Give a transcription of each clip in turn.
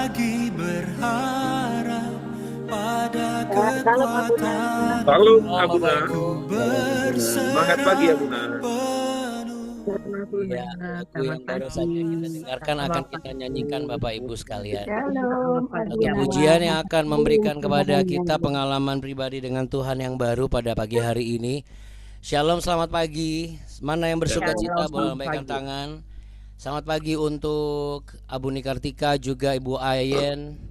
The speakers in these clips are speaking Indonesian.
lagi berharap pada kekuatan Halo Abuna. ku Semangat pagi Abuna. Ya, lagu yang baru saja kita dengarkan akan kita nyanyikan Bapak Ibu sekalian. Satu pujian yang akan memberikan kepada kita pengalaman pribadi dengan Tuhan yang baru pada pagi hari ini. Shalom, selamat pagi. Mana yang bersuka cita boleh lambaikan tangan. Selamat pagi untuk Abu Nikartika, juga Ibu Ayen.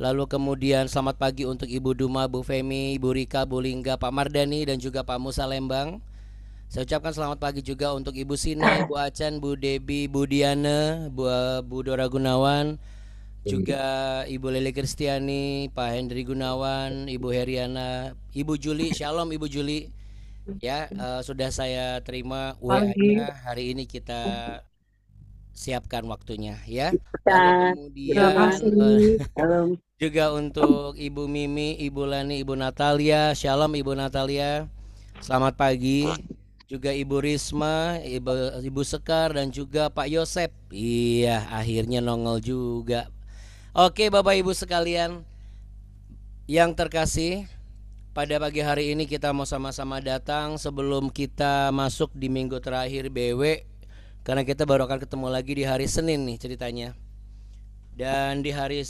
Lalu kemudian selamat pagi untuk Ibu Duma, Bu Femi, Ibu Rika, Bu Lingga, Pak Mardani, dan juga Pak Musa Lembang. Saya ucapkan selamat pagi juga untuk Ibu Sina, Ibu Acan, Bu Debi, Bu Diana, Bu Dora Gunawan, juga Ibu Lili Kristiani, Pak Hendri Gunawan, Ibu Heriana, Ibu Juli. Shalom Ibu Juli. Ya, sudah saya terima WA-nya. Hari ini kita siapkan waktunya ya. Lalu kemudian juga untuk Ibu Mimi, Ibu Lani, Ibu Natalia. Shalom Ibu Natalia. Selamat pagi. Juga Ibu Risma, Ibu Sekar, dan juga Pak Yosep. Iya, akhirnya nongol juga. Oke Bapak Ibu sekalian yang terkasih, pada pagi hari ini kita mau sama-sama datang sebelum kita masuk di minggu terakhir BW, karena kita baru akan ketemu lagi di hari Senin nih ceritanya. Dan di hari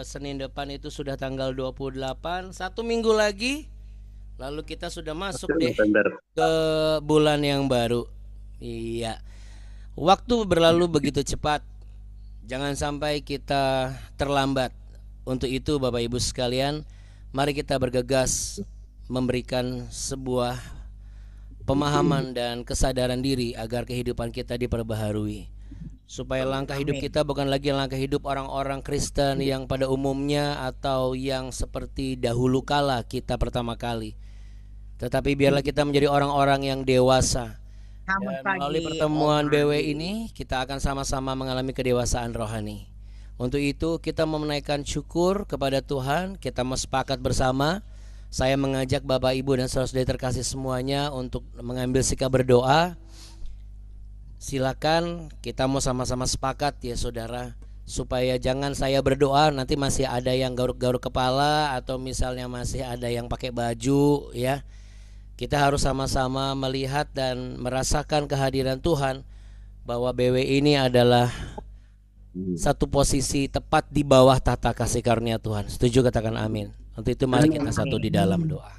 Senin depan itu sudah tanggal 28, satu minggu lagi. Lalu kita sudah masuk deh ke bulan yang baru. Iya. Waktu berlalu begitu cepat. Jangan sampai kita terlambat. Untuk itu Bapak Ibu sekalian, mari kita bergegas memberikan sebuah pemahaman dan kesadaran diri agar kehidupan kita diperbaharui. Supaya langkah hidup kita bukan lagi langkah hidup orang-orang Kristen yang pada umumnya atau yang seperti dahulu kala kita pertama kali. Tetapi biarlah kita menjadi orang-orang yang dewasa. Dan melalui pertemuan BW ini kita akan sama-sama mengalami kedewasaan rohani. Untuk itu kita mau menaikkan syukur kepada Tuhan. Kita mau sepakat bersama. Saya mengajak Bapak Ibu dan saudara-saudari terkasih semuanya untuk mengambil sikap berdoa. Silakan, kita mau sama-sama sepakat ya saudara, supaya jangan saya berdoa nanti masih ada yang garuk-garuk kepala atau misalnya masih ada yang pakai baju ya. Kita harus sama-sama melihat dan merasakan kehadiran Tuhan, bahwa BW ini adalah satu posisi tepat di bawah tata kasih karunia Tuhan. Setuju, katakan amin. Untuk itu mari kita satu di dalam doa.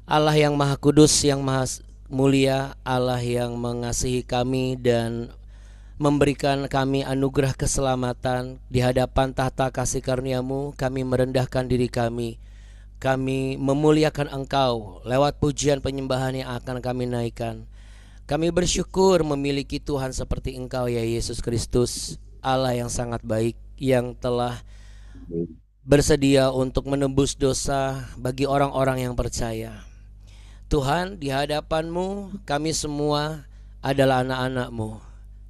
Allah yang Maha Kudus, yang Maha Mulia, Allah yang mengasihi kami dan memberikan kami anugerah keselamatan di hadapan tahta kasih karunia-Mu, kami merendahkan diri kami. Kami memuliakan Engkau lewat pujian penyembahan yang akan kami naikkan. Kami bersyukur memiliki Tuhan seperti Engkau ya Yesus Kristus, Allah yang sangat baik, yang telah bersedia untuk menebus dosa bagi orang-orang yang percaya. Tuhan, di hadapan-Mu kami semua adalah anak-anak-Mu.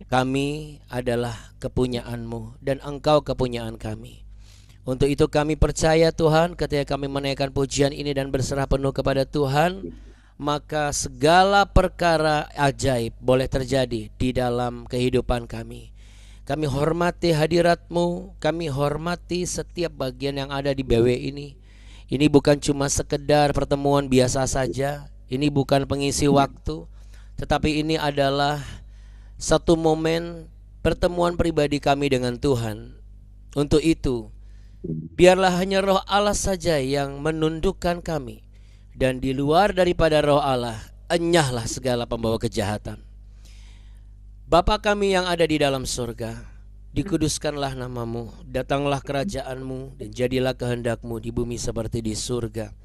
Kami adalah kepunyaan-Mu dan Engkau kepunyaan kami. Untuk itu kami percaya Tuhan, ketika kami menaikkan pujian ini dan berserah penuh kepada Tuhan, maka segala perkara ajaib boleh terjadi di dalam kehidupan kami. Kami hormati hadirat-Mu, kami hormati setiap bagian yang ada di BW ini. Ini bukan cuma sekedar pertemuan biasa saja, ini bukan pengisi waktu, tetapi ini adalah satu momen pertemuan pribadi kami dengan Tuhan. Untuk itu, biarlah hanya Roh Allah saja yang menundukkan kami, dan di luar daripada Roh Allah, enyahlah segala pembawa kejahatan. Bapa kami yang ada di dalam surga, dikuduskanlah nama-Mu, datanglah kerajaan-Mu, dan jadilah kehendak-Mu di bumi seperti di surga.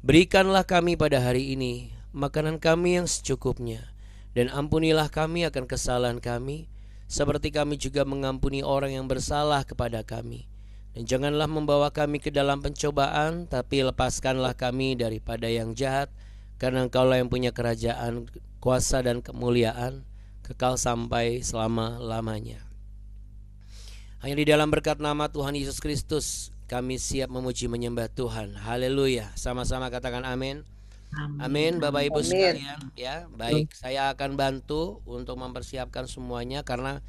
Berikanlah kami pada hari ini makanan kami yang secukupnya, dan ampunilah kami akan kesalahan kami, seperti kami juga mengampuni orang yang bersalah kepada kami. Dan janganlah membawa kami ke dalam pencobaan, tapi lepaskanlah kami daripada yang jahat, karena Engkaulah yang punya kerajaan, kuasa dan kemuliaan kekal sampai selama-lamanya. Hanya di dalam berkat nama Tuhan Yesus Kristus kami siap memuji menyembah Tuhan. Haleluya. Sama-sama katakan amin. Amin Bapak Ibu sekalian ya. Baik, saya akan bantu untuk mempersiapkan semuanya, karena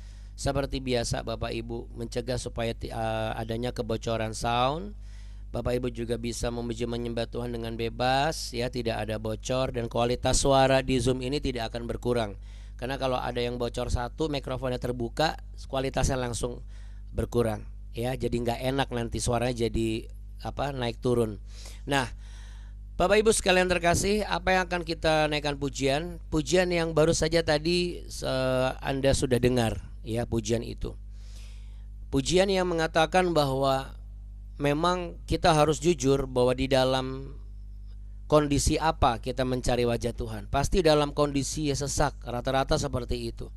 Seperti biasa Bapak Ibu mencegah supaya adanya kebocoran sound. Bapak Ibu juga bisa memuji menyembah Tuhan dengan bebas, ya, tidak ada bocor, dan kualitas suara di Zoom ini tidak akan berkurang. Karena kalau ada yang bocor satu, mikrofonnya terbuka, kualitasnya langsung berkurang, ya. Jadi nggak enak nanti suaranya jadi naik turun. Nah, Bapak Ibu sekalian terkasih, apa yang akan kita naikkan pujian? Pujian yang baru saja tadi Anda sudah dengar, ya, pujian itu. Pujian yang mengatakan bahwa memang kita harus jujur bahwa di dalam kondisi apa kita mencari wajah Tuhan. Pasti dalam kondisi sesak, rata-rata seperti itu.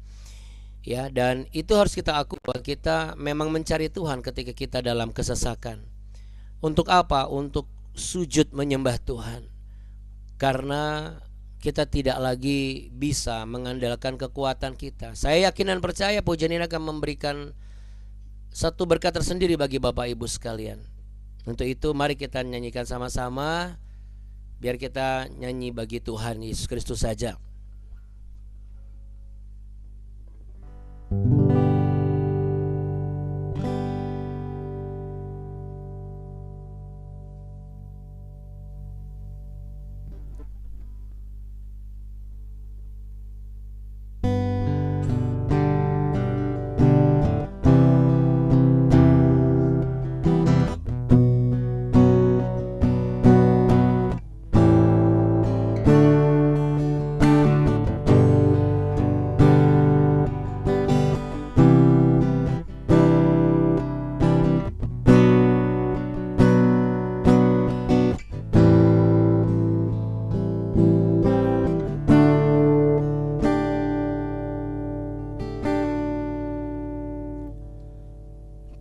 Ya, dan itu harus kita akui bahwa kita memang mencari Tuhan ketika kita dalam kesesakan. Untuk apa? Untuk sujud menyembah Tuhan. Karena kita tidak lagi bisa mengandalkan kekuatan kita. Saya yakin dan percaya pujian ini akan memberikan satu berkat tersendiri bagi Bapak Ibu sekalian. Untuk itu mari kita nyanyikan sama-sama. Biar kita nyanyi bagi Tuhan Yesus Kristus saja.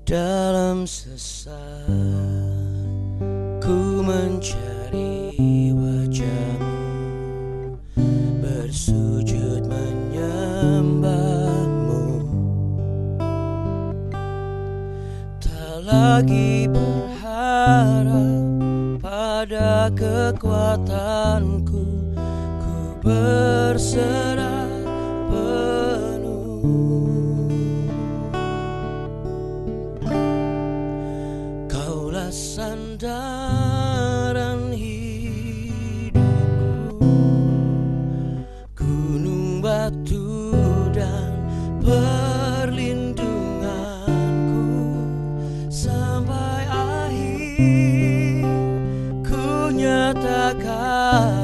Dalam sesat ku mencari wajah-Mu, bersujud menyembah-Mu, tak lagi berharap pada kekuatanku, ku berserah penuh. Sandaran hidupku, gunung batu dan perlindunganku, sampai akhir ku nyatakan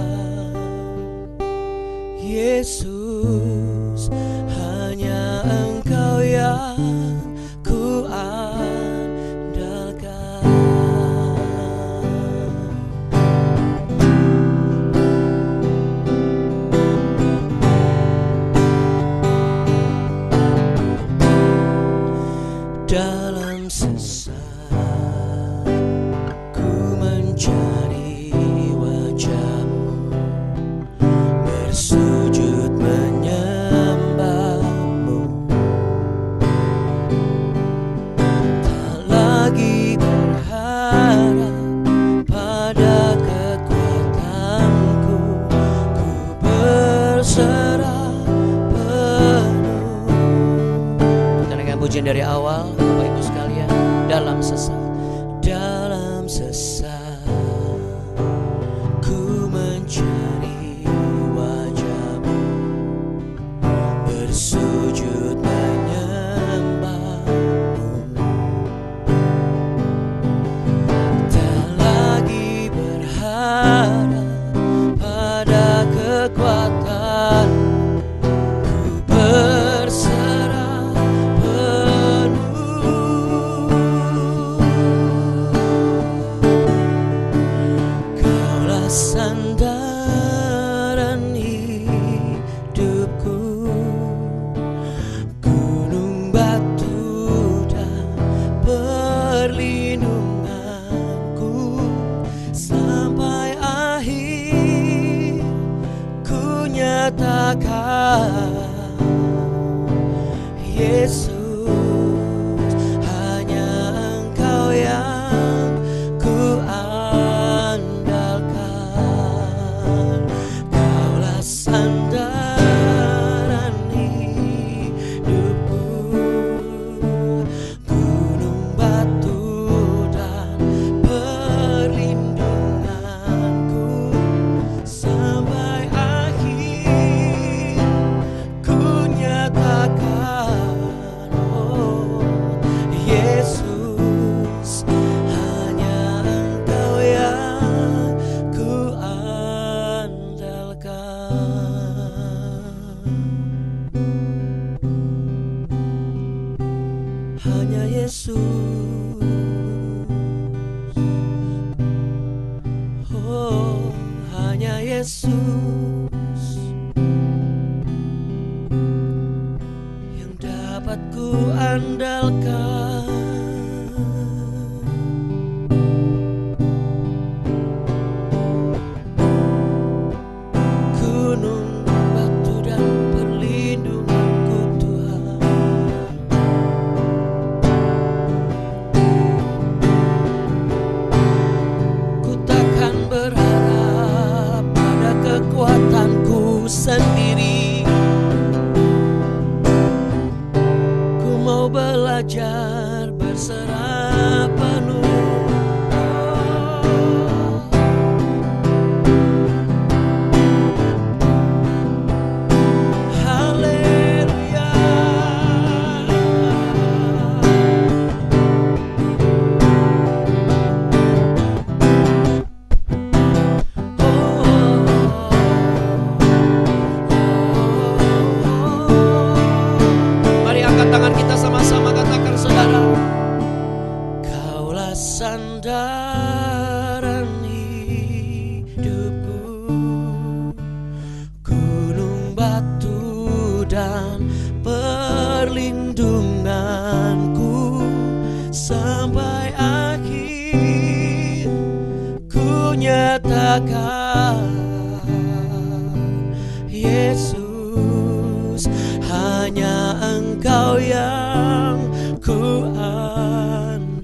Yesus, hanya Engkau yang ku dalam sesat ku mencari wajah-Mu, bersujud menyembah-Mu, tak lagi berharap pada kekuatanku, ku berserah penuh. Kita naikkan pujian dari awal. Dalam sesat ku mencari wajah-Mu, bersujud menyembah-Mu, tak lagi berharap pada kekuatan, ku berserah sandaran hidupku, hanya Yesus. Oh, hanya Yesus yang dapat ku andalkan. Gunung, batu dan perlindunganku Tuhan. Ku takkan berharap pada kekuatanku sendiri. Ku mau belajar berserah penuh. Haleluya. Mari angkat tangan kita sama-sama katakan saudara. Kaulah sandaran hidupku, gunung batu dan perlindunganku sampai akhir ku nyatakan Yesus, hanya Engkau yang ku andalkan.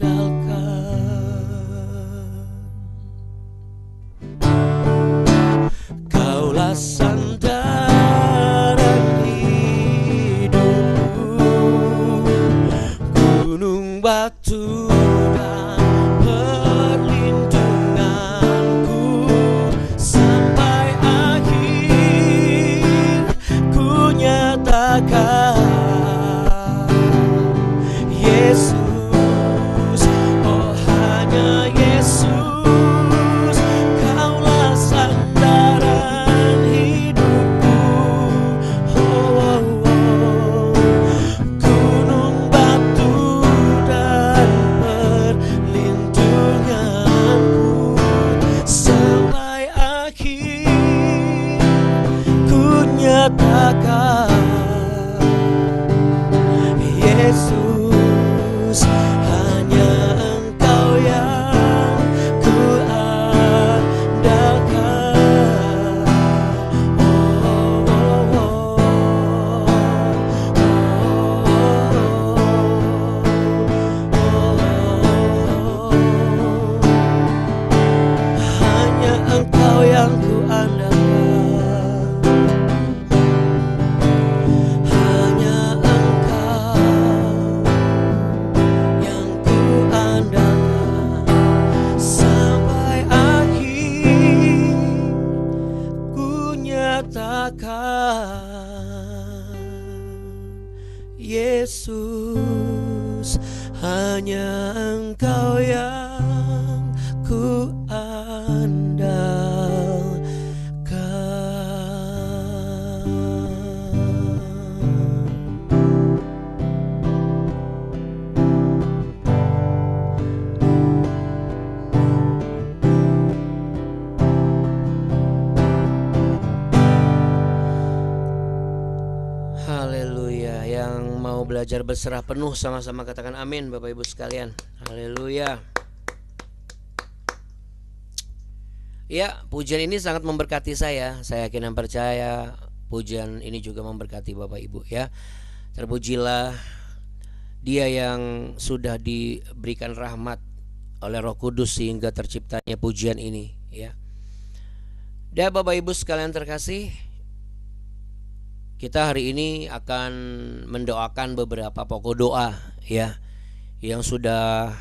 Kaulah sandaran hidupku, gunung batu dan perlindunganku sampai akhir ku nyatakan Yesus, oh hanya Yesus, Kaulah sandaran hidupku. Oh, oh, oh. Gunung batu dan perlindunganku sampai akhir ku nyatakan Yesus, hanya Engkau yang ku andalkan. Oh, oh, oh, hanya Engkau yang ku andalkan. Hanya Engkau yang ku andalkan sampai akhir ku nyatakan Yesus, hanya Engkau yang ku Haleluya. Yang mau belajar berserah penuh sama-sama katakan amin Bapak Ibu sekalian. Haleluya. Ya, pujian ini sangat memberkati saya. Saya yakin dan percaya pujian ini juga memberkati Bapak Ibu ya. Terpujilah Dia yang sudah diberikan rahmat oleh Roh Kudus sehingga terciptanya pujian ini ya. Dan Bapak Ibu sekalian terkasih, kita hari ini akan mendoakan beberapa pokok doa ya yang sudah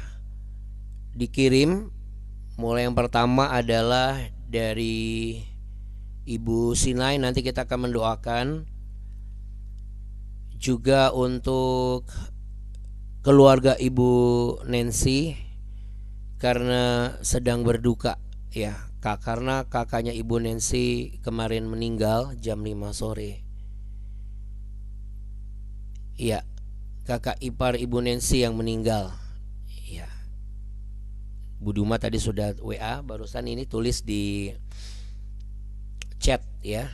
dikirim. Mulai yang pertama adalah dari Ibu Sinai, nanti kita akan mendoakan juga untuk keluarga Ibu Nancy karena sedang berduka ya, karena kakaknya Ibu Nancy kemarin meninggal jam 5 sore. Ya, kakak ipar Ibu Nancy yang meninggal. Ya, Bu Duma tadi sudah WA, barusan ini tulis di chat ya.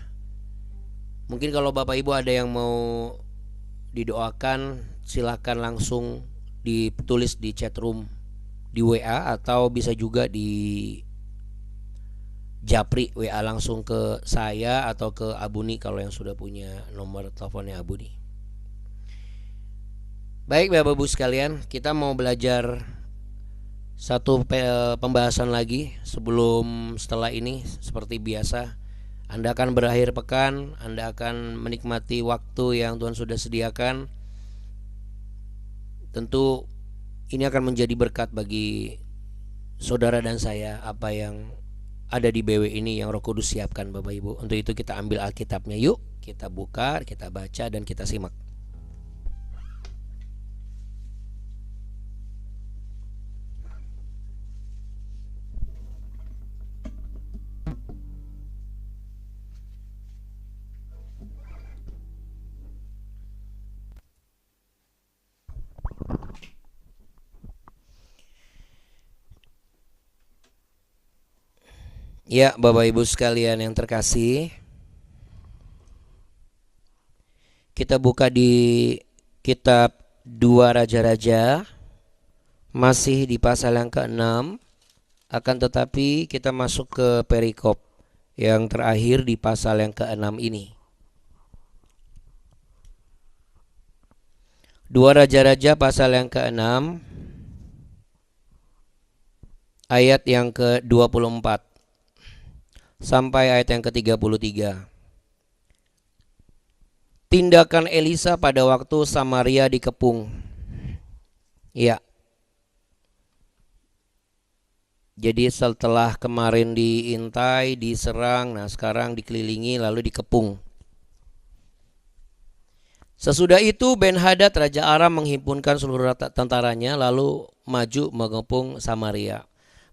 Mungkin kalau Bapak Ibu ada yang mau didoakan, silakan langsung ditulis di chat room di WA, atau bisa juga di Japri WA langsung ke saya atau ke Abuni kalau yang sudah punya nomor teleponnya Abuni. Baik Bapak Ibu sekalian, kita mau belajar satu pembahasan lagi sebelum setelah ini. Seperti biasa, Anda akan berakhir pekan, Anda akan menikmati waktu yang Tuhan sudah sediakan. Tentu ini akan menjadi berkat bagi saudara dan saya apa yang ada di BW ini yang Roh Kudus siapkan Bapak Ibu. Untuk itu kita ambil Alkitabnya yuk, kita buka, kita baca dan kita simak. Ya, Bapak Ibu sekalian yang terkasih, kita buka di kitab 2 Raja-Raja, masih di pasal yang ke-6, akan tetapi kita masuk ke perikop yang terakhir di pasal yang ke-6 ini. 2 Raja-Raja pasal yang ke-6 ayat yang ke-24 sampai ayat yang ke-33. Tindakan Elisa pada waktu Samaria dikepung. Ya. Jadi setelah kemarin diintai, diserang, nah sekarang dikelilingi lalu dikepung. Sesudah itu Ben-Hadad Raja Aram menghimpunkan seluruh tentaranya lalu maju mengepung Samaria.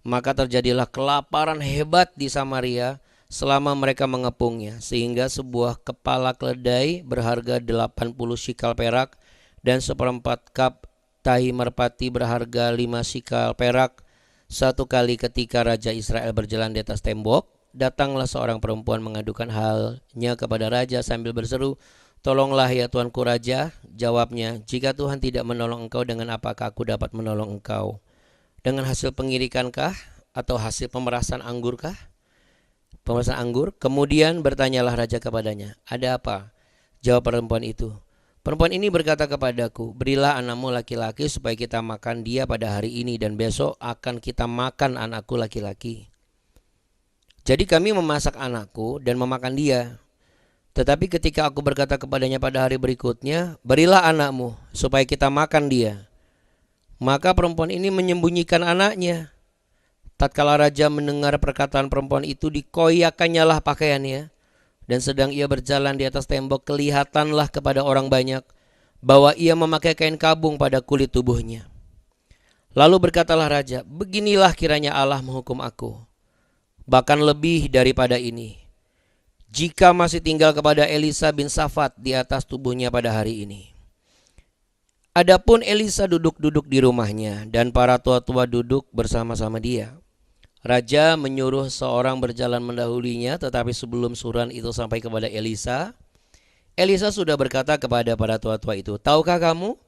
Maka terjadilah kelaparan hebat di Samaria selama mereka mengepungnya, sehingga sebuah kepala keledai berharga 80 shikal perak dan 1/4 kap tahi merpati berharga 5 shikal perak. Satu kali ketika Raja Israel berjalan di atas tembok, datanglah seorang perempuan mengadukan halnya kepada Raja sambil berseru, "Tolonglah ya Tuanku Raja." Jawabnya, "Jika Tuhan tidak menolong engkau, dengan apakah aku dapat menolong engkau? Dengan hasil pengirikankah atau hasil pemerasan anggurkah?" Pemerasan anggur. Kemudian bertanyalah raja kepadanya, "Ada apa?" Jawab perempuan itu, "Perempuan ini berkata kepadaku, berilah anakmu laki-laki supaya kita makan dia pada hari ini, dan besok akan kita makan anakku laki-laki. Jadi kami memasak anakku dan memakan dia. Tetapi ketika aku berkata kepadanya pada hari berikutnya, berilah anakmu supaya kita makan dia, maka perempuan ini menyembunyikan anaknya. Tatkala raja mendengar perkataan perempuan itu, dikoyakannya lah pakaiannya, dan sedang ia berjalan di atas tembok, kelihatanlah kepada orang banyak bahwa ia memakai kain kabung pada kulit tubuhnya. Lalu berkatalah raja, beginilah kiranya Allah menghukum aku, bahkan lebih daripada ini, jika masih tinggal kepada Elisa bin Safat di atas tubuhnya pada hari ini. Adapun Elisa duduk-duduk di rumahnya, dan para tua-tua duduk bersama-sama dia. Raja menyuruh seorang berjalan mendahulinya, tetapi sebelum suruhan itu sampai kepada Elisa, Elisa sudah berkata kepada para tua-tua itu, "Tahukah kamu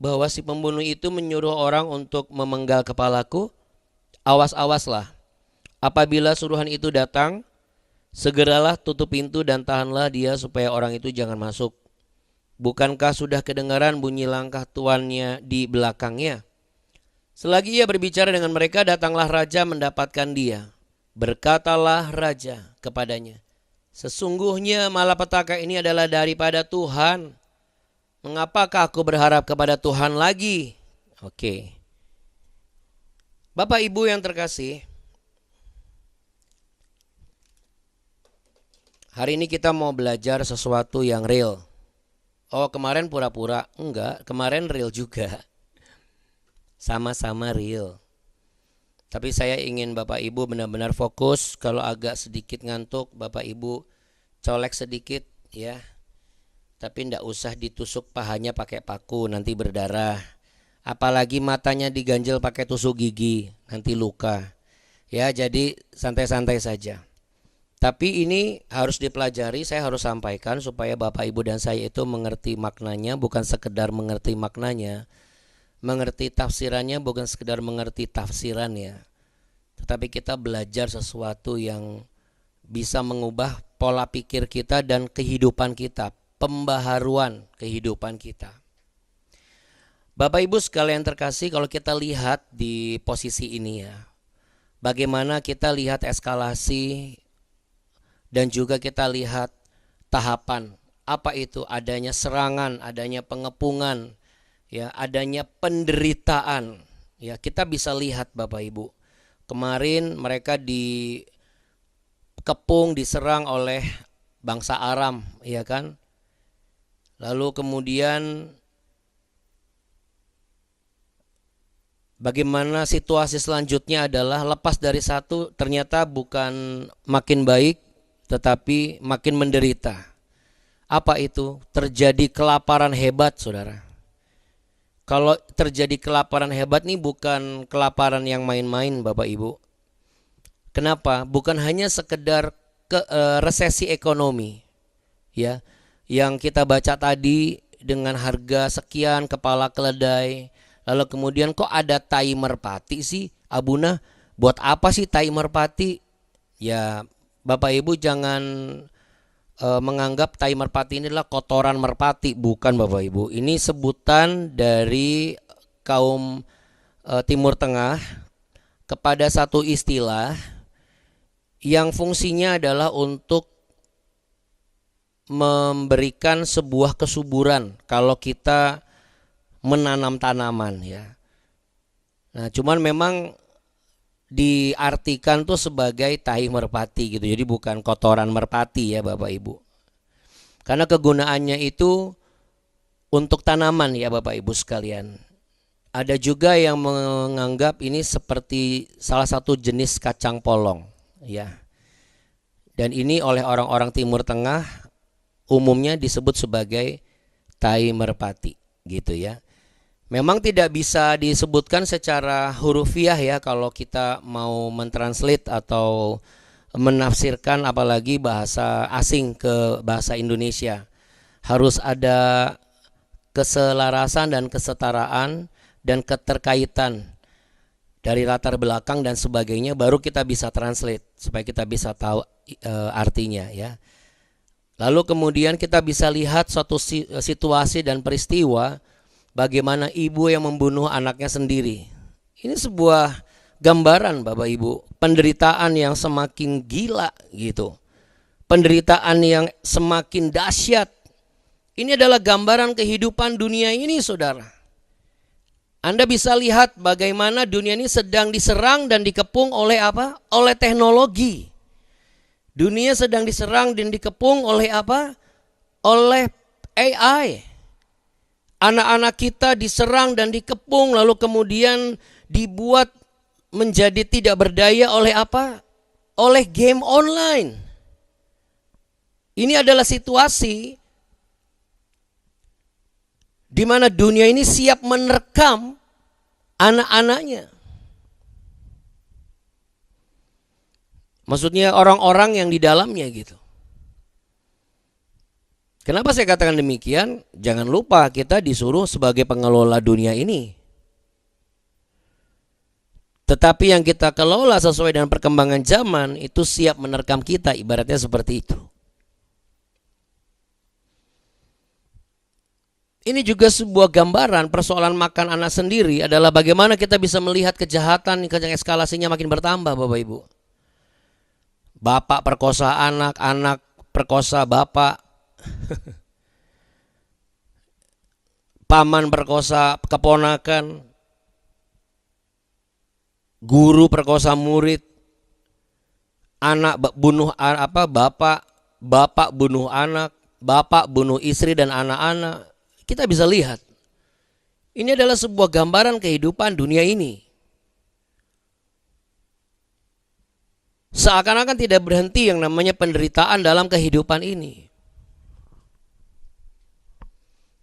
bahwa si pembunuh itu menyuruh orang untuk memenggal kepalaku? Awas-awaslah, apabila suruhan itu datang, segeralah tutup pintu dan tahanlah dia supaya orang itu jangan masuk. Bukankah sudah kedengaran bunyi langkah tuannya di belakangnya?" Selagi ia berbicara dengan mereka, datanglah raja mendapatkan dia. Berkatalah raja kepadanya, "Sesungguhnya malapetaka ini adalah daripada Tuhan. Mengapakah aku berharap kepada Tuhan lagi?" Oke. Bapak Ibu yang terkasih, hari ini kita mau belajar sesuatu yang real. Oh, kemarin pura-pura? Enggak, kemarin real juga. Sama-sama real. Tapi saya ingin Bapak Ibu benar-benar fokus. Kalau agak sedikit ngantuk, Bapak Ibu colek sedikit ya. tapi ndak usah ditusuk pahanya pakai paku, nanti berdarah. Apalagi matanya diganjel pakai tusuk gigi, nanti luka. Ya, jadi santai-santai saja. Tapi ini harus dipelajari, saya harus sampaikan supaya Bapak Ibu dan saya itu mengerti maknanya, bukan sekedar mengerti maknanya. Mengerti tafsirannya bukan sekedar mengerti tafsirannya, tetapi kita belajar sesuatu yang bisa mengubah pola pikir kita dan kehidupan kita, pembaharuan kehidupan kita. Bapak Ibu sekalian terkasih, kalau kita lihat di posisi ini ya, bagaimana kita lihat eskalasi dan juga kita lihat tahapan. Apa itu? Adanya serangan, adanya pengepungan, ya, adanya penderitaan. Ya, kita bisa lihat Bapak Ibu. Kemarin mereka dikepung, diserang oleh bangsa Aram, ya kan? Lalu kemudian bagaimana situasi selanjutnya adalah lepas dari satu, ternyata bukan makin baik tetapi makin menderita. Apa itu? Terjadi kelaparan hebat, saudara. Kalau terjadi kelaparan hebat nih bukan kelaparan yang main-main Bapak Ibu. Kenapa? Bukan hanya sekedar resesi ekonomi, ya, yang kita baca tadi dengan harga sekian kepala keledai. Lalu kemudian kok ada tai merpati sih, Abuna? Buat apa sih tai merpati? Ya, Bapak Ibu jangan menganggap tai merpati ini adalah kotoran merpati. Bukan Bapak Ibu. Ini sebutan dari kaum Timur Tengah kepada satu istilah yang fungsinya adalah untuk memberikan sebuah kesuburan kalau kita menanam tanaman, ya. Nah, cuman memang diartikan tuh sebagai tai merpati gitu. Jadi bukan kotoran merpati ya Bapak Ibu. Karena kegunaannya itu untuk tanaman ya Bapak Ibu sekalian. Ada juga yang menganggap ini seperti salah satu jenis kacang polong, ya. Dan ini oleh orang-orang Timur Tengah umumnya disebut sebagai tai merpati gitu ya. Memang tidak bisa disebutkan secara hurufiah ya kalau kita mau mentranslate atau menafsirkan apalagi bahasa asing ke bahasa Indonesia. Harus ada keselarasan dan kesetaraan dan keterkaitan dari latar belakang dan sebagainya, baru kita bisa translate supaya kita bisa tahu artinya ya. Lalu kemudian kita bisa lihat suatu situasi dan peristiwa bagaimana ibu yang membunuh anaknya sendiri. Ini sebuah gambaran Bapak Ibu, penderitaan yang semakin gila gitu. Penderitaan yang semakin dahsyat. Ini adalah gambaran kehidupan dunia ini, saudara. Anda bisa lihat bagaimana dunia ini sedang diserang dan dikepung oleh apa? Oleh teknologi. Dunia sedang diserang dan dikepung oleh apa? Oleh AI. Anak-anak kita diserang dan dikepung lalu kemudian dibuat menjadi tidak berdaya oleh apa? Oleh game online. Ini adalah situasi di mana dunia ini siap menerkam anak-anaknya. Maksudnya orang-orang yang di dalamnya gitu. Kenapa saya katakan demikian? Jangan lupa kita disuruh sebagai pengelola dunia ini. Tetapi yang kita kelola sesuai dengan perkembangan zaman itu siap menerkam kita, ibaratnya seperti itu. Ini juga sebuah gambaran persoalan makan anak sendiri adalah bagaimana kita bisa melihat kejahatan yang eskalasinya makin bertambah Bapak Ibu. Bapak perkosa anak, anak perkosa bapak. Paman perkosa keponakan, guru perkosa murid, anak bunuh bapak, bapak bunuh anak, bapak bunuh istri dan anak-anak. Kita bisa lihat ini adalah sebuah gambaran kehidupan dunia ini. Seakan-akan tidak berhenti yang namanya penderitaan dalam kehidupan ini.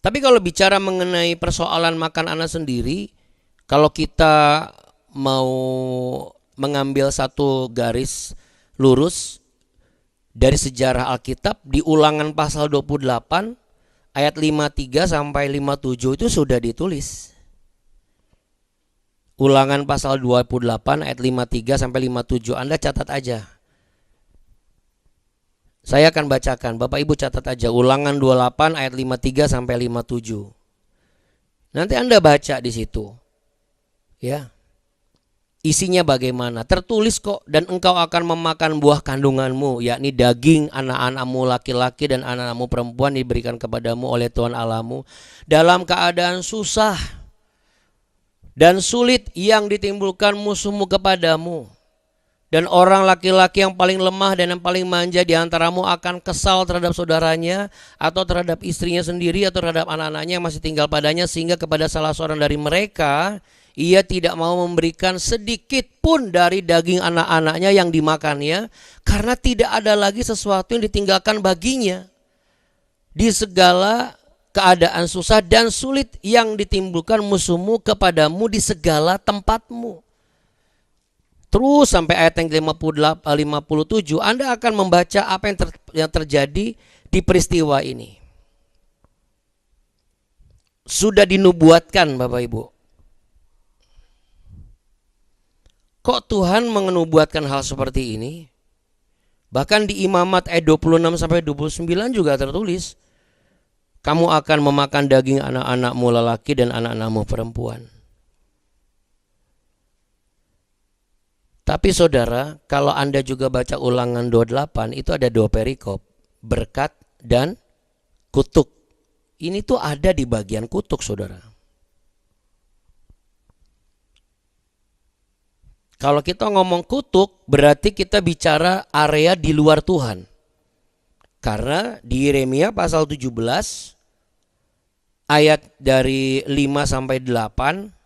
Tapi kalau bicara mengenai persoalan makan anak sendiri, kalau kita mau mengambil satu garis lurus dari sejarah Alkitab, di Ulangan pasal 28 ayat 53 sampai 57 itu sudah ditulis. Ulangan pasal 28 ayat 53 sampai 57, Anda catat aja. Saya akan bacakan, Bapak Ibu catat aja. Ulangan 28 ayat 53 sampai 57. Nanti Anda baca di situ. Ya. Isinya bagaimana? Tertulis kok, dan engkau akan memakan buah kandunganmu, yakni daging anak-anakmu laki-laki dan anak-anakmu perempuan diberikan kepadamu oleh Tuhan Allahmu dalam keadaan susah dan sulit yang ditimbulkan musuhmu kepadamu. Dan orang laki-laki yang paling lemah dan yang paling manja di antaramu akan kesal terhadap saudaranya atau terhadap istrinya sendiri atau terhadap anak-anaknya yang masih tinggal padanya, sehingga kepada salah seorang dari mereka ia tidak mau memberikan sedikit pun dari daging anak-anaknya yang dimakannya, karena tidak ada lagi sesuatu yang ditinggalkan baginya di segala keadaan susah dan sulit yang ditimbulkan musuhmu kepadamu di segala tempatmu. Terus sampai ayat yang 57 Anda akan membaca apa yang terjadi di peristiwa ini. Sudah dinubuatkan Bapak Ibu. Kok Tuhan menubuatkan hal seperti ini? Bahkan di Imamat ayat 26 sampai 29 juga tertulis, kamu akan memakan daging anak-anakmu lelaki dan anak-anakmu perempuan. Tapi saudara, kalau Anda juga baca Ulangan 28, itu ada dua perikop, berkat dan kutuk. Ini tuh ada di bagian kutuk, saudara. Kalau kita ngomong kutuk, berarti kita bicara area di luar Tuhan. Karena di Yeremia pasal 17, ayat dari 5 sampai 8,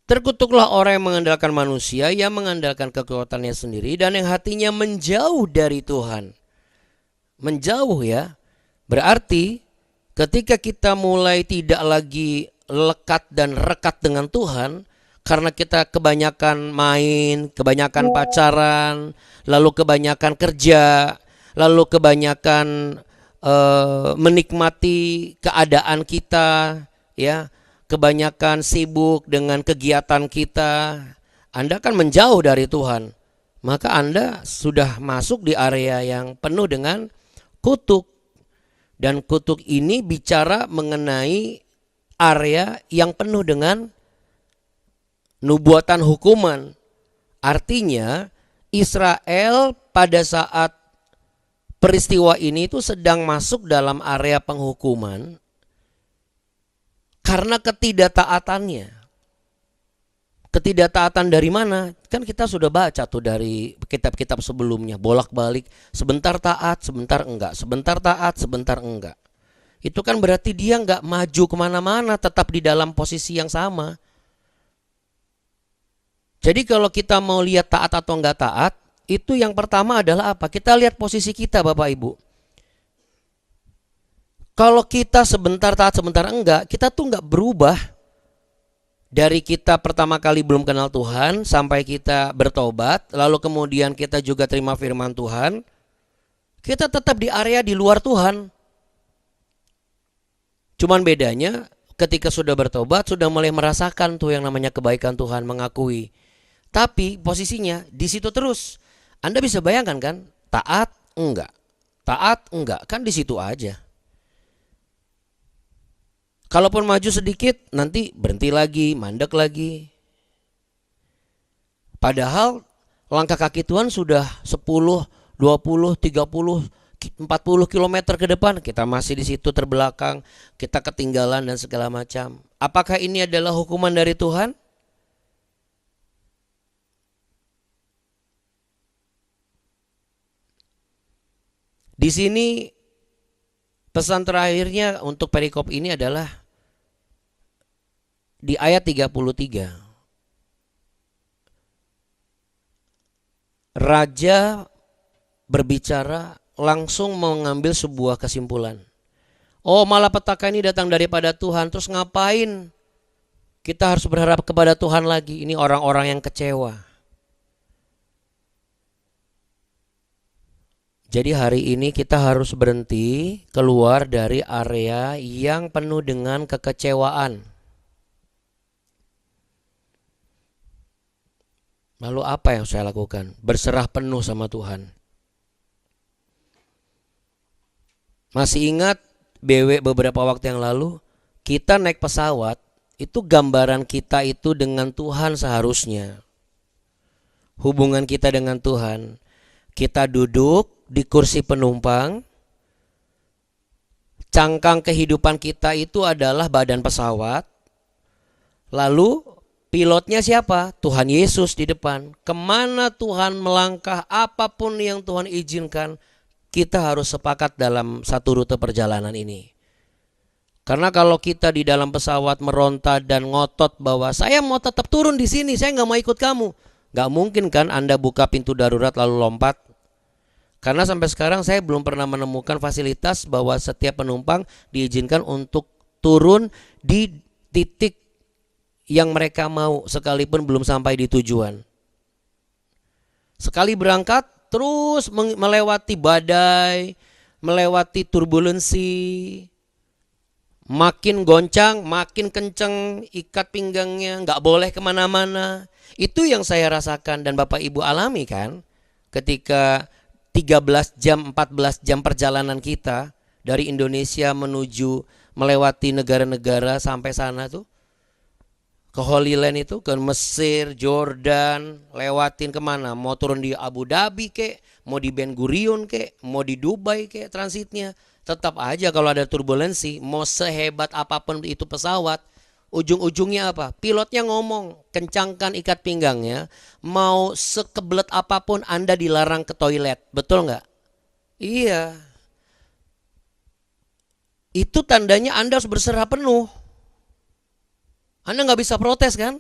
terkutuklah orang yang mengandalkan manusia, yang mengandalkan kekuatannya sendiri, dan yang hatinya menjauh dari Tuhan. Menjauh ya, berarti ketika kita mulai tidak lagi lekat dan rekat dengan Tuhan, karena kita kebanyakan main, kebanyakan pacaran, lalu kebanyakan kerja, lalu kebanyakan menikmati keadaan kita, ya, kebanyakan sibuk dengan kegiatan kita, Anda akan menjauh dari Tuhan. Maka Anda sudah masuk di area yang penuh dengan kutuk. Dan kutuk ini bicara mengenai area yang penuh dengan nubuatan hukuman. Artinya Israel pada saat peristiwa ini itu sedang masuk dalam area penghukuman karena ketidaktaatannya. Ketidattaatan dari mana? Kan kita sudah baca tuh dari kitab-kitab sebelumnya, bolak-balik, sebentar taat, sebentar enggak, sebentar taat, sebentar enggak. Itu kan berarti dia enggak maju kemana-mana, tetap di dalam posisi yang sama. Jadi kalau kita mau lihat taat atau enggak taat, itu yang pertama adalah apa? Kita lihat posisi kita, Bapak Ibu. Kalau kita sebentar taat, sebentar enggak, kita tuh enggak berubah. Dari kita pertama kali belum kenal Tuhan, sampai kita bertobat, lalu kemudian kita juga terima firman Tuhan, kita tetap di area di luar Tuhan. Cuman bedanya ketika sudah bertobat, sudah mulai merasakan tuh yang namanya kebaikan Tuhan, mengakui. Tapi posisinya di situ terus. Anda bisa bayangkan kan? Taat enggak, taat enggak, kan di situ aja. Kalaupun maju sedikit, nanti berhenti lagi, mandek lagi. Padahal langkah kaki Tuhan sudah 10, 20, 30, 40 kilometer ke depan, kita masih di situ terbelakang, kita ketinggalan dan segala macam. Apakah ini adalah hukuman dari Tuhan? Di sini pesan terakhirnya untuk perikop ini adalah di ayat 33. Raja berbicara langsung mengambil sebuah kesimpulan. Oh, malapetaka ini datang daripada Tuhan. Terus ngapain kita harus berharap kepada Tuhan lagi? Ini orang-orang yang kecewa. Jadi hari ini kita harus berhenti keluar dari area yang penuh dengan kekecewaan. Lalu apa yang saya lakukan? Berserah penuh sama Tuhan. Masih ingat BW beberapa waktu yang lalu, kita naik pesawat, itu gambaran kita itu dengan Tuhan seharusnya. Hubungan kita dengan Tuhan. Kita duduk di kursi penumpang, cangkang kehidupan kita itu adalah badan pesawat. Lalu pilotnya siapa? Tuhan Yesus di depan. Kemana Tuhan melangkah, apapun yang Tuhan izinkan, kita harus sepakat dalam satu rute perjalanan ini. Karena kalau kita di dalam pesawat meronta dan ngotot bahwa saya mau tetap turun di sini, saya nggak mau ikut kamu, nggak mungkin kan Anda buka pintu darurat lalu lompat. Karena sampai sekarang saya belum pernah menemukan fasilitas bahwa setiap penumpang diizinkan untuk turun di titik yang mereka mau sekalipun belum sampai di tujuan. Sekali berangkat terus melewati badai, melewati turbulensi, makin goncang, makin kenceng ikat pinggangnya, nggak boleh kemana-mana. Itu yang saya rasakan dan Bapak Ibu alami kan ketika 13 jam, 14 jam perjalanan kita dari Indonesia menuju melewati negara-negara sampai sana tuh. Ke Holy Land itu, ke Mesir, Jordan, lewatin kemana? Mau turun di Abu Dhabi kek, mau di Ben Gurion kek, mau di Dubai kek transitnya. Tetap aja kalau ada turbulensi, mau sehebat apapun itu pesawat, ujung-ujungnya apa? Pilotnya ngomong, kencangkan ikat pinggangnya, mau sekebelet apapun Anda dilarang ke toilet. Betul nggak? Iya. Itu tandanya Anda harus berserah penuh. Anda nggak bisa protes kan?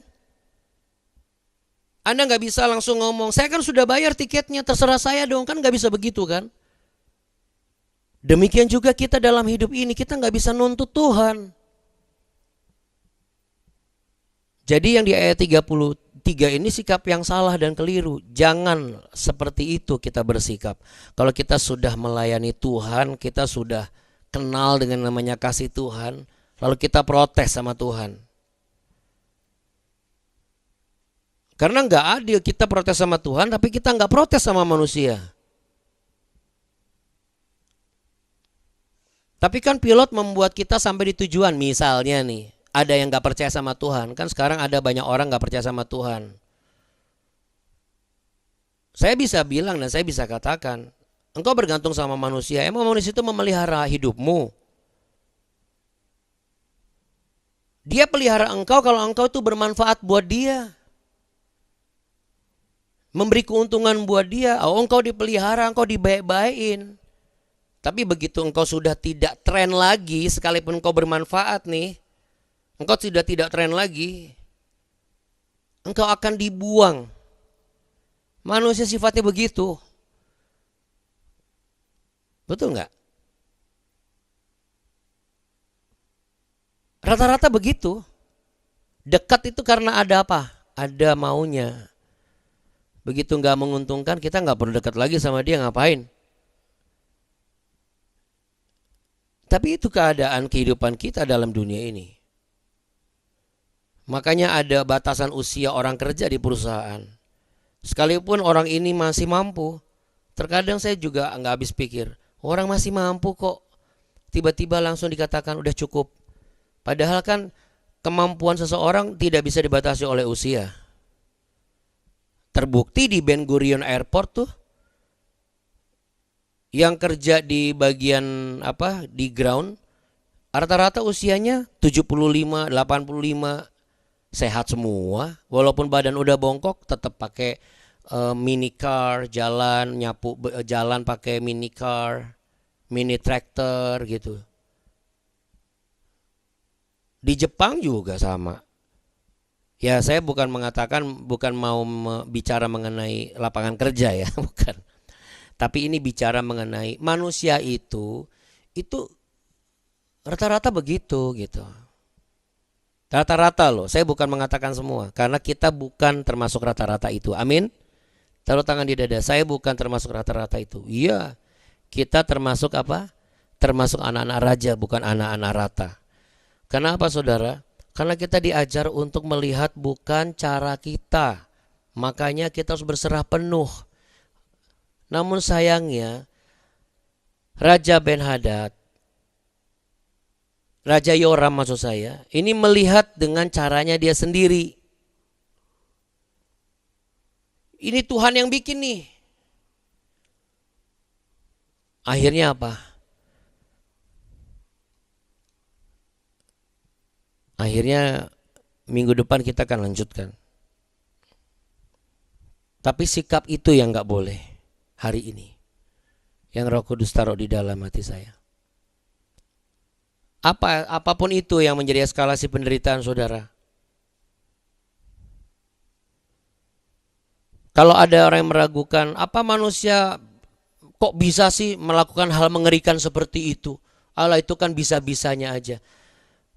Anda nggak bisa langsung ngomong, saya kan sudah bayar tiketnya, terserah saya dong. Kan nggak bisa begitu kan? Demikian juga kita dalam hidup ini, kita nggak bisa nuntut Tuhan. Jadi yang di ayat 33 ini sikap yang salah dan keliru. Jangan seperti itu kita bersikap. Kalau kita sudah melayani Tuhan, kita sudah kenal dengan namanya kasih Tuhan, lalu kita protes sama Tuhan. Karena nggak adil kita protes sama Tuhan, tapi kita nggak protes sama manusia. Tapi kan pilot membuat kita sampai di tujuan. Misalnya nih, ada yang nggak percaya sama Tuhan. Kan sekarang ada banyak orang nggak percaya sama Tuhan. Saya bisa bilang dan saya bisa katakan, engkau bergantung sama manusia. Emang manusia itu memelihara hidupmu? Dia pelihara engkau kalau engkau itu bermanfaat buat dia. Memberi keuntungan buat dia. Oh, engkau dipelihara, engkau dibaik-baikin. Tapi begitu engkau sudah tidak tren lagi, sekalipun engkau bermanfaat nih, engkau sudah tidak tren lagi, engkau akan dibuang. Manusia sifatnya begitu. Betul nggak? Rata-rata begitu. Dekat itu karena ada apa? Ada maunya. Begitu nggak menguntungkan, kita nggak perlu dekat lagi sama dia, ngapain? Tapi itu keadaan kehidupan kita dalam dunia ini. Makanya ada batasan usia orang kerja di perusahaan. Sekalipun orang ini masih mampu, terkadang saya juga nggak habis pikir, orang masih mampu kok, tiba-tiba langsung dikatakan udah cukup. Padahal kan kemampuan seseorang tidak bisa dibatasi oleh usia. Terbukti di Ben Gurion Airport tuh, yang kerja di bagian di ground, rata-rata usianya 75, 85, sehat semua. Walaupun badan udah bongkok, tetap pakai mini car, jalan nyapu jalan pakai mini car, mini tractor gitu. Di Jepang juga sama. Ya, saya bukan mau bicara mengenai lapangan kerja ya, bukan. Tapi ini bicara mengenai manusia itu Rata-rata begitu gitu. Rata-rata loh, saya bukan mengatakan semua, karena kita bukan termasuk rata-rata itu. Amin. Taruh tangan di dada, saya bukan termasuk rata-rata itu. Iya, kita termasuk apa? Termasuk anak-anak raja, bukan anak-anak rata. Kenapa saudara? Karena kita diajar untuk melihat bukan cara kita. Makanya kita harus berserah penuh. Namun sayangnya, Raja Ben-Hadad, Raja Yoram maksud saya, ini melihat dengan caranya dia sendiri. Ini Tuhan yang bikin nih. Akhirnya apa? Akhirnya minggu depan kita akan lanjutkan. Tapi sikap itu yang gak boleh hari ini. Yang Roh Kudus taruh di dalam hati saya. Apapun itu yang menjadi eskalasi penderitaan saudara. Kalau ada orang yang meragukan, apa manusia kok bisa sih melakukan hal mengerikan seperti itu? Allah itu kan bisa-bisanya aja.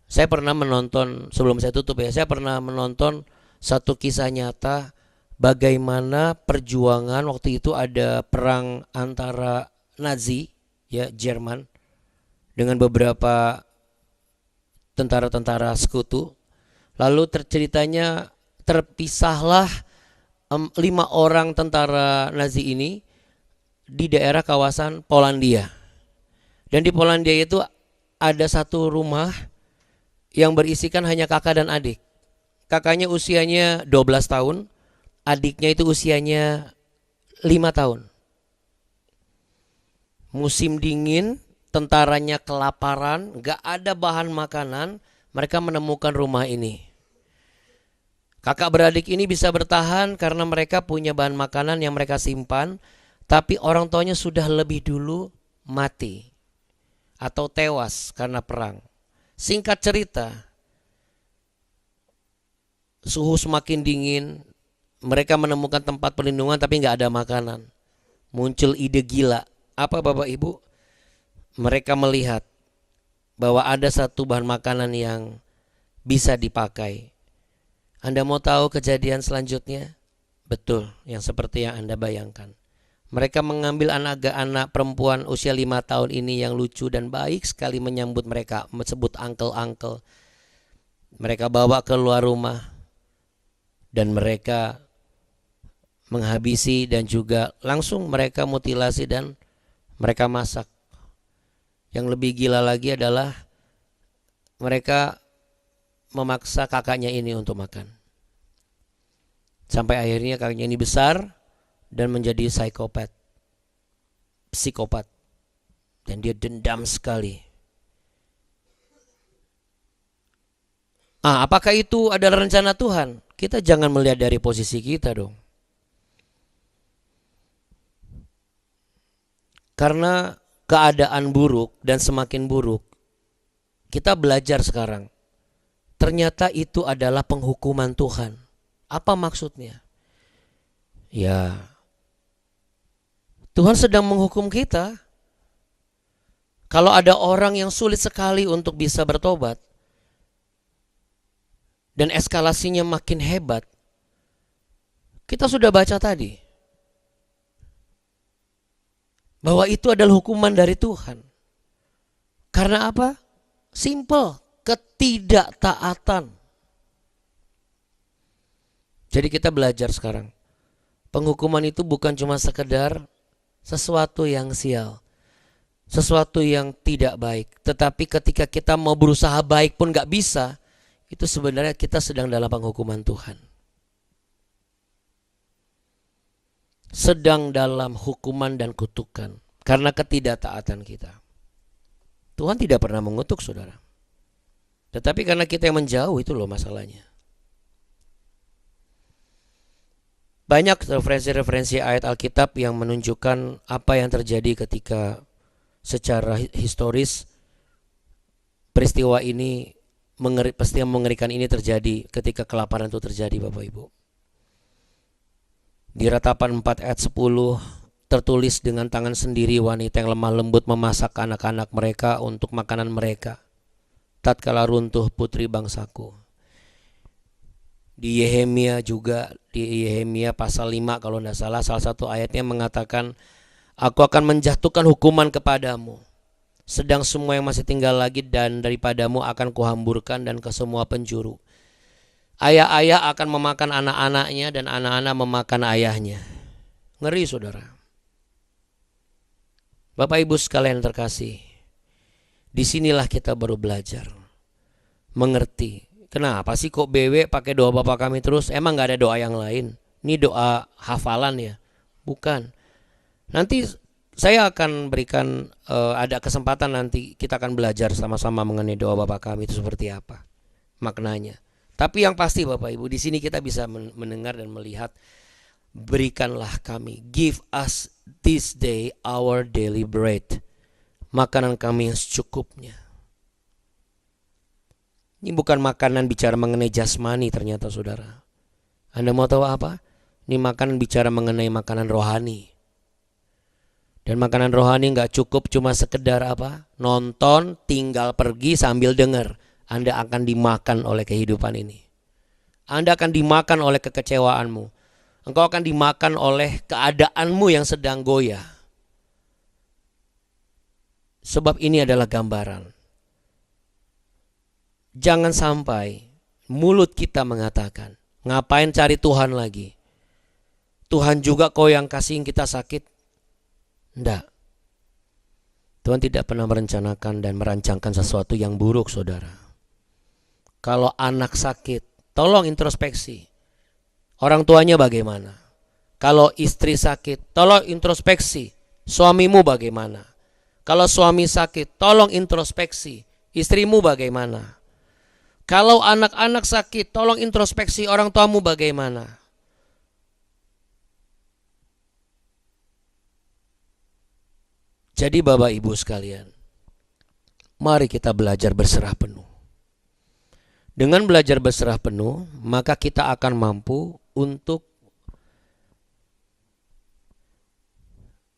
Saya pernah menonton, sebelum saya tutup ya, saya pernah menonton satu kisah nyata bagaimana perjuangan waktu itu ada perang antara Nazi, ya Jerman, dengan beberapa tentara-tentara sekutu. Lalu ceritanya terpisahlah 5 orang tentara Nazi ini di daerah kawasan Polandia. Dan di Polandia itu ada satu rumah yang berisikan hanya kakak dan adik. Kakaknya usianya 12 tahun, adiknya itu usianya 5 tahun. Musim dingin, tentaranya kelaparan, gak ada bahan makanan, mereka menemukan rumah ini. Kakak beradik ini bisa bertahan karena mereka punya bahan makanan yang mereka simpan, tapi orang tuanya sudah lebih dulu mati atau tewas karena perang. Singkat cerita, suhu semakin dingin, mereka menemukan tempat perlindungan tapi gak ada makanan. Muncul ide gila. Apa Bapak Ibu? Mereka melihat bahwa ada satu bahan makanan yang bisa dipakai. Anda mau tahu kejadian selanjutnya? Betul, yang seperti yang Anda bayangkan. Mereka mengambil anak perempuan usia 5 tahun ini yang lucu dan baik sekali menyambut mereka, disebut uncle-uncle. Mereka bawa keluar rumah dan mereka menghabisi dan juga langsung mereka mutilasi dan mereka masak. Yang lebih gila lagi adalah mereka memaksa kakaknya ini untuk makan. Sampai akhirnya kakaknya ini besar dan menjadi psikopat. Dan dia dendam sekali. Apakah itu adalah rencana Tuhan? Kita jangan melihat dari posisi kita dong. Karena keadaan buruk dan semakin buruk, kita belajar sekarang. Ternyata itu adalah penghukuman Tuhan. Apa maksudnya? Ya, Tuhan sedang menghukum kita. Kalau ada orang yang sulit sekali untuk bisa bertobat dan eskalasinya makin hebat, kita sudah baca tadi bahwa itu adalah hukuman dari Tuhan. Karena apa? Simple, ketidaktaatan. Jadi kita belajar sekarang. Penghukuman itu bukan cuma sekedar sesuatu yang sial, sesuatu yang tidak baik. Tetapi ketika kita mau berusaha baik pun gak bisa, itu sebenarnya kita sedang dalam penghukuman Tuhan. Sedang dalam hukuman dan kutukan karena ketidaktaatan kita. Tuhan tidak pernah mengutuk saudara. Tetapi karena kita yang menjauh, itu loh masalahnya. Banyak referensi-referensi ayat Alkitab yang menunjukkan apa yang terjadi ketika secara historis peristiwa ini, peristiwa mengerikan ini terjadi ketika kelaparan itu terjadi Bapak Ibu. Di Ratapan 4 ayat 10 tertulis, dengan tangan sendiri wanita yang lemah lembut memasak anak-anak mereka untuk makanan mereka. tatkala runtuh putri bangsaku. Di Yehemia juga, di Yehemia pasal 5 kalau tidak salah, salah satu ayatnya mengatakan, aku akan menjatuhkan hukuman kepadamu, sedang semua yang masih tinggal lagi dan daripadamu akan kuhamburkan dan ke semua penjuru. Ayah-ayah akan memakan anak-anaknya dan anak-anak memakan ayahnya. Ngeri saudara. Bapak Ibu sekalian terkasih, disinilah kita baru belajar mengerti. Kenapa sih kok BW pakai doa Bapa Kami terus? Emang gak ada doa yang lain? Ini doa hafalan ya? Bukan. Nanti saya akan berikan ada kesempatan, nanti kita akan belajar sama-sama mengenai doa Bapa Kami itu seperti apa maknanya. Tapi yang pasti Bapak Ibu, di sini kita bisa mendengar dan melihat, berikanlah kami, give us this day our daily bread, makanan kami yang secukupnya. Ini bukan makanan bicara mengenai jasmani ternyata saudara. Anda mau tahu apa? Ini makanan bicara mengenai makanan rohani. Dan makanan rohani gak cukup cuma sekedar apa? Nonton, tinggal pergi sambil dengar. Anda akan dimakan oleh kehidupan ini. Anda akan dimakan oleh kekecewaanmu. Engkau akan dimakan oleh keadaanmu yang sedang goyah. Sebab ini adalah gambaran. Jangan sampai mulut kita mengatakan, ngapain cari Tuhan lagi? Tuhan juga kok yang kasihin kita sakit. Enggak. Tuhan tidak pernah merencanakan dan merancangkan sesuatu yang buruk saudara. Kalau anak sakit, tolong introspeksi. Orang tuanya bagaimana? Kalau istri sakit, tolong introspeksi. Suamimu bagaimana? Kalau suami sakit, tolong introspeksi. Istrimu bagaimana? Kalau anak-anak sakit, tolong introspeksi orang tuamu bagaimana. Jadi Bapak Ibu sekalian, mari kita belajar berserah penuh. Dengan belajar berserah penuh, maka kita akan mampu untuk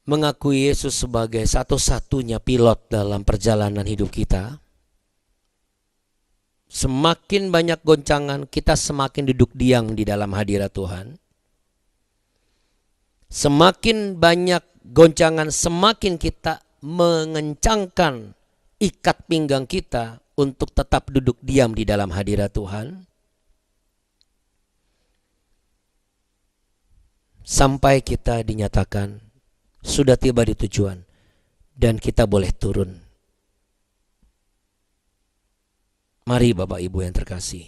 mengakui Yesus sebagai satu-satunya pilot dalam perjalanan hidup kita. Semakin banyak goncangan, kita semakin duduk diam di dalam hadirat Tuhan. Semakin banyak goncangan, semakin kita mengencangkan ikat pinggang kita untuk tetap duduk diam di dalam hadirat Tuhan. Sampai kita dinyatakan sudah tiba di tujuan dan kita boleh turun. Mari Bapak Ibu yang terkasih,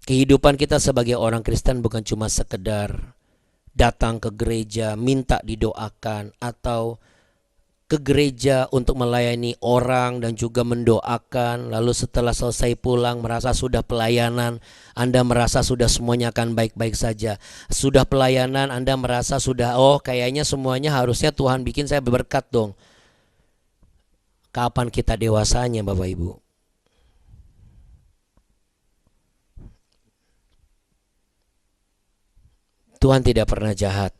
kehidupan kita sebagai orang Kristen bukan cuma sekedar datang ke gereja, minta didoakan, atau ke gereja untuk melayani orang dan juga mendoakan, lalu setelah selesai pulang merasa sudah pelayanan, Anda merasa sudah semuanya akan baik-baik saja. Sudah pelayanan Anda merasa sudah, oh kayaknya semuanya harusnya Tuhan bikin saya berkat dong. Kapan kita dewasanya Bapak Ibu? Tuhan tidak pernah jahat.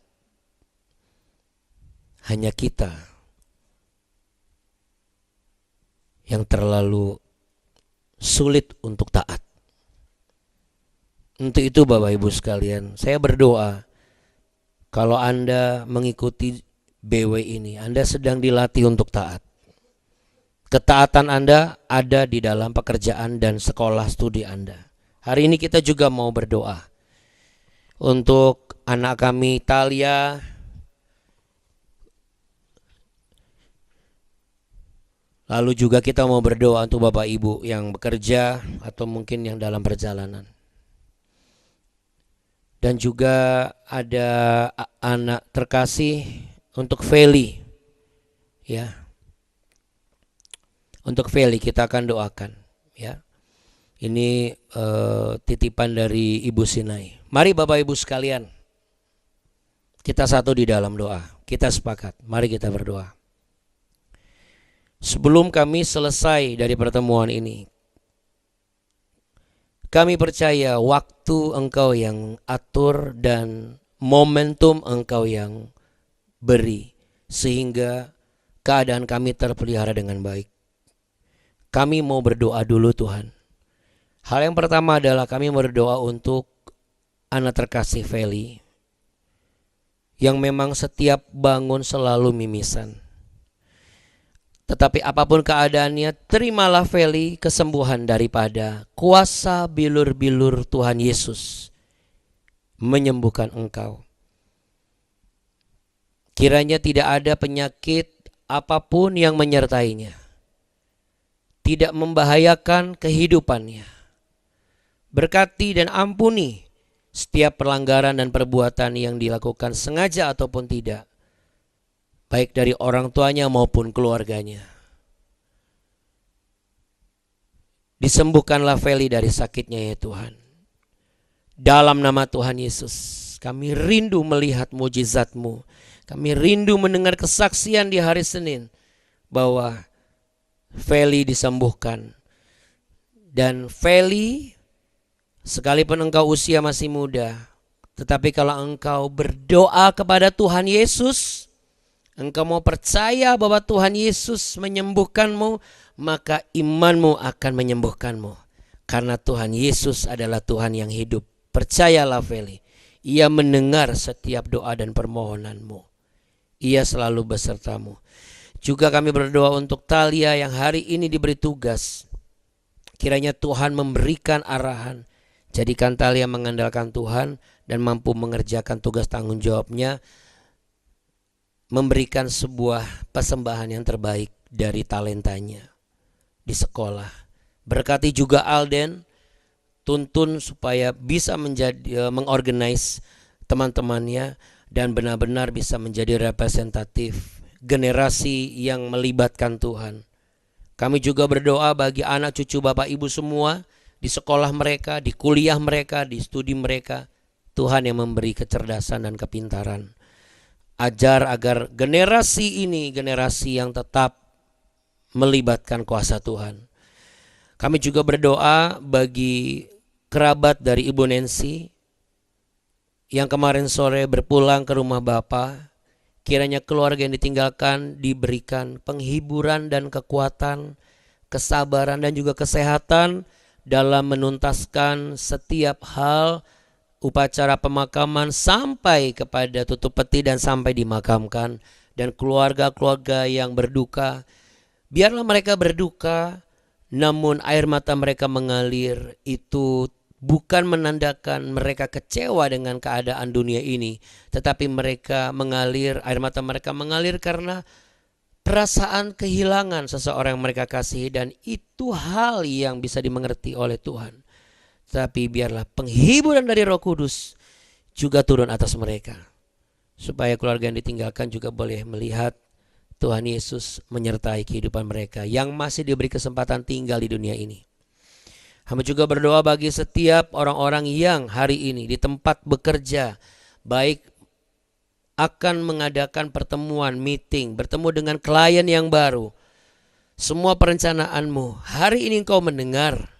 Hanya kita yang terlalu sulit untuk taat. Untuk itu Bapak Ibu sekalian, saya berdoa kalau Anda mengikuti BW ini, Anda sedang dilatih untuk taat. Ketaatan Anda ada di dalam pekerjaan dan sekolah studi Anda. Hari ini kita juga mau berdoa untuk anak kami Talia, lalu juga kita mau berdoa untuk Bapak Ibu yang bekerja atau mungkin yang dalam perjalanan. Dan juga ada anak terkasih untuk Feli, ya. Untuk Feli kita akan doakan, ya. Ini titipan dari Ibu Sinai. Mari Bapak Ibu sekalian, kita satu di dalam doa. Kita sepakat, mari kita berdoa. Sebelum kami selesai dari pertemuan ini, kami percaya waktu Engkau yang atur dan momentum Engkau yang beri, sehingga keadaan kami terpelihara dengan baik. kami mau berdoa dulu Tuhan. Hal yang pertama adalah kami berdoa untuk anak terkasih Feli, yang memang setiap bangun selalu mimisan. Tetapi apapun keadaannya, terimalah Feli kesembuhan daripada kuasa bilur-bilur Tuhan Yesus menyembuhkan engkau. Kiranya tidak ada penyakit apapun yang menyertainya, tidak membahayakan kehidupannya. Berkati dan ampuni setiap pelanggaran dan perbuatan yang dilakukan sengaja ataupun tidak, baik dari orang tuanya maupun keluarganya. Disembuhkanlah Feli dari sakitnya ya Tuhan. Dalam nama Tuhan Yesus, kami rindu melihat mujizat-Mu. Kami rindu mendengar kesaksian di hari Senin bahwa Feli disembuhkan. Dan Feli, sekalipun engkau usia masih muda, tetapi kalau engkau berdoa kepada Tuhan Yesus, engkau mau percaya bahwa Tuhan Yesus menyembuhkanmu, maka imanmu akan menyembuhkanmu. Karena Tuhan Yesus adalah Tuhan yang hidup. Percayalah Feli, Ia mendengar setiap doa dan permohonanmu. Ia selalu besertamu. Juga kami berdoa untuk Talia yang hari ini diberi tugas. Kiranya Tuhan memberikan arahan. Jadikan Talia mengandalkan Tuhan dan mampu mengerjakan tugas tanggung jawabnya, memberikan sebuah persembahan yang terbaik dari talentanya di sekolah. Berkati juga Alden, tuntun supaya bisa menjadi mengorganize teman-temannya dan benar-benar bisa menjadi representatif generasi yang melibatkan Tuhan. Kami juga berdoa bagi anak cucu Bapak Ibu semua di sekolah mereka, di kuliah mereka, di studi mereka. Tuhan yang memberi kecerdasan dan kepintaran. Ajar agar generasi ini generasi yang tetap melibatkan kuasa Tuhan. Kami juga berdoa bagi kerabat dari Ibu Nancy yang kemarin sore berpulang ke rumah Bapa. Kiranya keluarga yang ditinggalkan diberikan penghiburan dan kekuatan, kesabaran dan juga kesehatan dalam menuntaskan setiap hal upacara pemakaman sampai kepada tutup peti dan sampai dimakamkan. Dan keluarga-keluarga yang berduka, biarlah mereka berduka, namun air mata mereka mengalir. Itu bukan menandakan mereka kecewa dengan keadaan dunia ini, tetapi mereka mengalir, air mata mereka mengalir karena perasaan kehilangan seseorang yang mereka kasihi, dan itu hal yang bisa dimengerti oleh Tuhan. Tapi biarlah penghiburan dari Roh Kudus juga turun atas mereka, supaya keluarga yang ditinggalkan juga boleh melihat Tuhan Yesus menyertai kehidupan mereka yang masih diberi kesempatan tinggal di dunia ini. Hamba juga berdoa bagi setiap orang-orang yang hari ini di tempat bekerja, baik akan mengadakan pertemuan, meeting, bertemu dengan klien yang baru. Semua perencanaanmu hari ini engkau mendengar,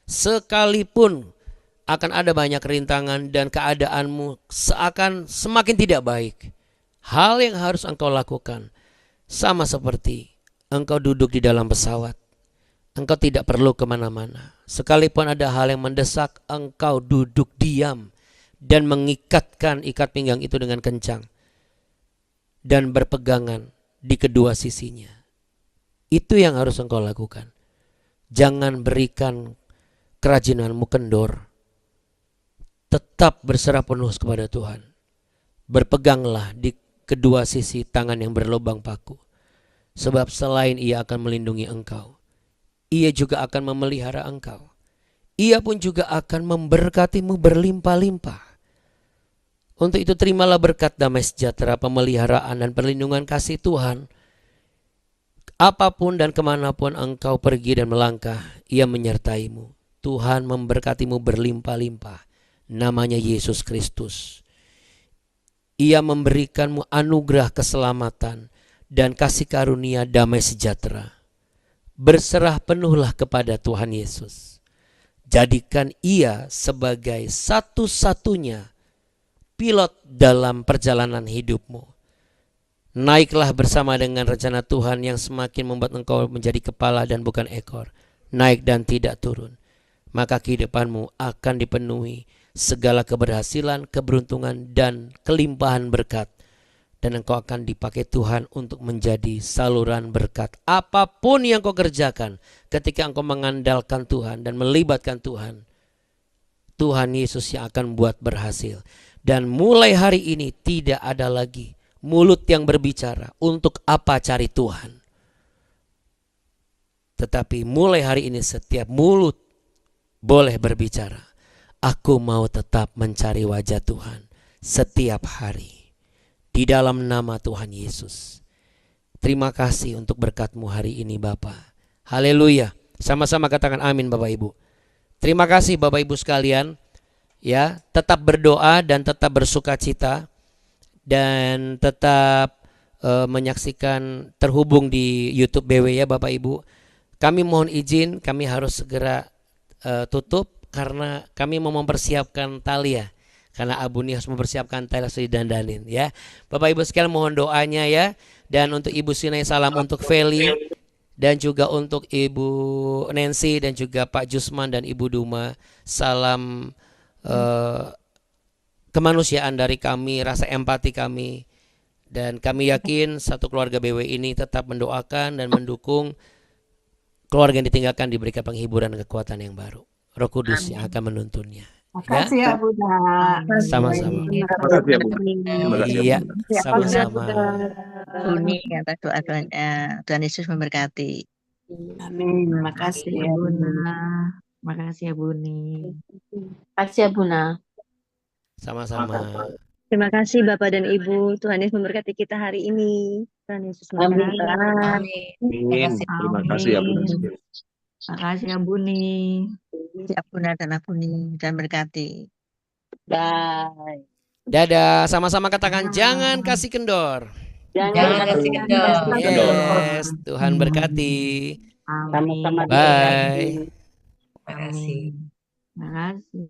sekalipun akan ada banyak rintangan dan keadaanmu seakan semakin tidak baik. Hal yang harus engkau lakukan sama seperti engkau duduk di dalam pesawat. Engkau tidak perlu kemana-mana. Sekalipun ada hal yang mendesak, engkau duduk diam dan mengikatkan ikat pinggang itu dengan kencang dan berpegangan di kedua sisinya. Itu yang harus engkau lakukan. Jangan berikan kerajinanmu kendor. Tetap berserah penuh kepada Tuhan. Berpeganglah di kedua sisi tangan yang berlubang paku. Sebab selain Ia akan melindungi engkau, Ia juga akan memelihara engkau. Ia pun juga akan memberkatimu berlimpah-limpah. Untuk itu terimalah berkat damai sejahtera, pemeliharaan dan perlindungan kasih Tuhan. Apapun dan kemanapun engkau pergi dan melangkah, Ia menyertaimu. Tuhan memberkatimu berlimpah-limpah. Namanya Yesus Kristus. Ia memberikanmu anugerah keselamatan dan kasih karunia damai sejahtera. Berserah penuhlah kepada Tuhan Yesus. Jadikan Ia sebagai satu-satunya pilot dalam perjalanan hidupmu. Naiklah bersama dengan rencana Tuhan yang semakin membuat engkau menjadi kepala dan bukan ekor. naik dan tidak turun. Maka kehidupanmu akan dipenuhi segala keberhasilan, keberuntungan, dan kelimpahan berkat. Dan engkau akan dipakai Tuhan untuk menjadi saluran berkat. Apapun yang kau kerjakan, ketika engkau mengandalkan Tuhan dan melibatkan Tuhan, Tuhan Yesus yang akan buat berhasil. Dan mulai hari ini tidak ada lagi mulut yang berbicara, untuk apa cari Tuhan. Tetapi mulai hari ini setiap mulut boleh berbicara, aku mau tetap mencari wajah Tuhan setiap hari. Di dalam nama Tuhan Yesus. Terima kasih untuk berkat-Mu hari ini Bapa. Haleluya. Sama-sama katakan amin Bapak Ibu. Terima kasih Bapak Ibu sekalian. Ya, tetap berdoa dan tetap bersukacita. Dan tetap menyaksikan, terhubung di YouTube BW ya Bapak Ibu. Kami mohon izin, kami harus segera tutup karena kami mau mempersiapkan Talia. Karena Abuni harus mempersiapkan Talia sudah didandanin ya. Bapak Ibu sekalian mohon doanya ya. Dan untuk Ibu Sinai salam untuk Feli. Dan juga untuk Ibu Nancy dan juga Pak Jusman dan Ibu Duma. Salam kemanusiaan dari kami, rasa empati kami. Dan kami yakin satu keluarga BW ini tetap mendoakan dan mendukung keluarga yang ditinggalkan diberikan penghiburan dan kekuatan yang baru. Roh Kudus yang akan menuntunnya. Makasih ya Bunda. Sama-sama. Makasih ya Bunda. Terima kasih ya Iya, Bunda. sama-sama. Buni atas doa-doanya. Tuhan Yesus memberkati. Amin. Makasih ya Bunda. Makasih ya Buni. Makasih ya Bunda. Sama-sama. Terima kasih Bapak dan Ibu. Tuhan Yesus memberkati kita hari ini. Tuhan Yesus memberkati. Amin. Terima kasih ya Bunda. Makasih ya Buni. Siap Bunda dan Buni dan berkati. Bye. Dadah, sama-sama katakan jangan kasih kendor. Jangan kasih kendor. Yes, Tuhan berkati. Sama-sama. Bye. Terima kasih. Terima kasih.